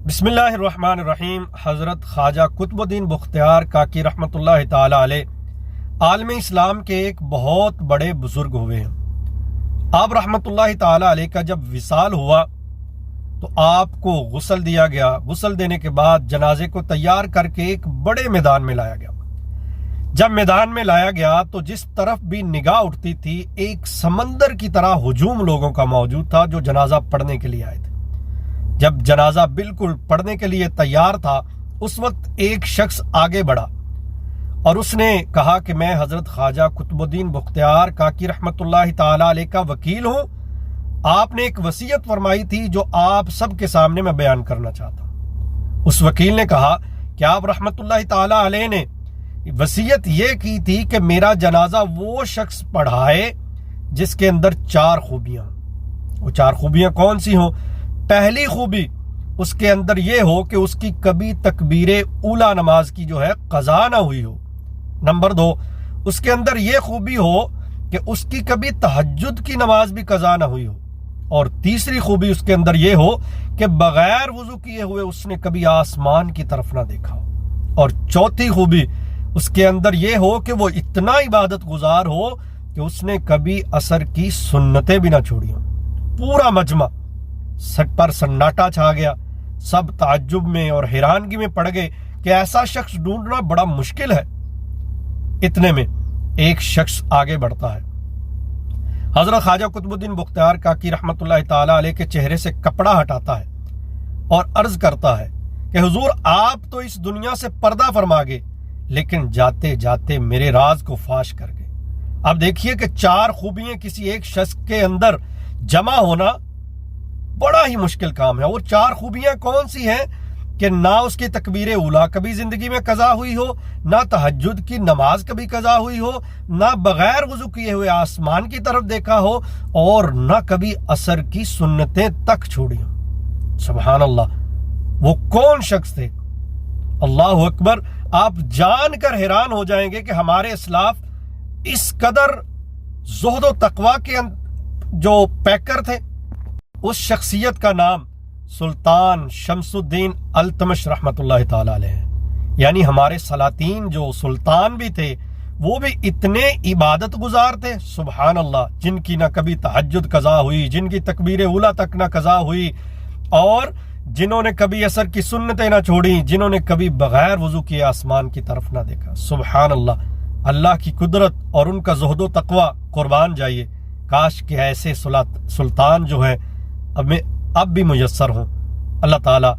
بسم اللہ الرحمن الرحیم۔ حضرت خواجہ قطب الدین بختیار کاکی رحمۃ اللہ تعالی علیہ عالم اسلام کے ایک بہت بڑے بزرگ ہوئے ہیں۔ آپ رحمۃ اللہ تعالی علیہ کا جب وصال ہوا تو آپ کو غسل دیا گیا۔ غسل دینے کے بعد جنازے کو تیار کر کے ایک بڑے میدان میں لایا گیا۔ جب میدان میں لایا گیا تو جس طرف بھی نگاہ اٹھتی تھی ایک سمندر کی طرح ہجوم لوگوں کا موجود تھا جو جنازہ پڑھنے کے لیے آئے تھے۔ جب جنازہ بالکل پڑھنے کے لیے تیار تھا اس وقت ایک شخص آگے بڑھا اور اس نے کہا کہ میں حضرت خواجہ قطب الدین بختیار کاکی رحمۃ اللہ تعالی علیہ کا وکیل ہوں۔ آپ نے ایک وصیت فرمائی تھی جو آپ سب کے سامنے میں بیان کرنا چاہتا ہوں۔ اس وکیل نے کہا کہ آپ رحمۃ اللہ تعالی علیہ نے وصیت یہ کی تھی کہ میرا جنازہ وہ شخص پڑھائے جس کے اندر 4 خوبیاں ہوں۔ وہ 4 خوبیاں کون سی ہوں؟ پہلی خوبی اس کے اندر یہ ہو کہ اس کی کبھی تکبیر اولا نماز کی جو ہے قضا نہ ہوئی ہو۔ نمبر 2، اس کے اندر یہ خوبی ہو کہ اس کی کبھی تہجد کی نماز بھی قضا نہ ہوئی ہو۔ اور تیسری خوبی اس کے اندر یہ ہو کہ بغیر وضو کیے ہوئے اس نے کبھی آسمان کی طرف نہ دیکھا ہو۔ اور چوتھی خوبی اس کے اندر یہ ہو کہ وہ اتنا عبادت گزار ہو کہ اس نے کبھی عصر کی سنتیں بھی نہ چھوڑی ہوں۔ پورا مجمع سٹ پر سناٹا چھا گیا۔ سب تعجب میں اور حیرانگی میں پڑ گئے کہ ایسا شخص ڈھونڈنا بڑا مشکل ہے۔ اتنے میں ایک شخص آگے بڑھتا ہے۔ حضرت خواجہ قطب الدین بختیار کاکی رحمۃ اللہ تعالی علیہ کے چہرے سے کپڑا ہٹاتا ہے اور عرض کرتا ہے کہ حضور آپ تو اس دنیا سے پردہ فرما گئے لیکن جاتے جاتے میرے راز کو فاش کر گئے۔ اب دیکھیے کہ 4 خوبیاں کسی ایک شخص کے اندر جمع ہونا بڑا ہی مشکل کام ہے۔ اور 4 خوبیاں کون سی ہیں کہ نہ اس کی تکبیر اولا کبھی زندگی میں قضا ہوئی ہو، نہ تہجد کی نماز کبھی قضا ہوئی ہو، نہ بغیر وضو کیے ہوئے آسمان کی طرف دیکھا ہو، اور نہ کبھی عصر کی سنتیں تک چھوڑی ہوں۔ سبحان اللہ، وہ کون شخص تھے؟ اللہ اکبر! آپ جان کر حیران ہو جائیں گے کہ ہمارے اسلاف اس قدر زہد و تقوی کے جو پیکر تھے۔ اس شخصیت کا نام سلطان شمس الدین التمش رحمۃ اللہ تعالی علیہ ہے۔ یعنی ہمارے سلاطین جو سلطان بھی تھے وہ بھی اتنے عبادت گزار تھے، سبحان اللہ، جن کی نہ کبھی تہجد قضا ہوئی، جن کی تکبیر اولا تک نہ قضا ہوئی، اور جنہوں نے کبھی عصر کی سنتیں نہ چھوڑی، جنہوں نے کبھی بغیر وضو کیے آسمان کی طرف نہ دیکھا۔ سبحان اللہ، اللہ کی قدرت اور ان کا زہد و تقوی قربان جائیے۔ کاش کہ ایسے سلطان جو ہیں اب بھی میسر ہوں۔ اللہ تعالیٰ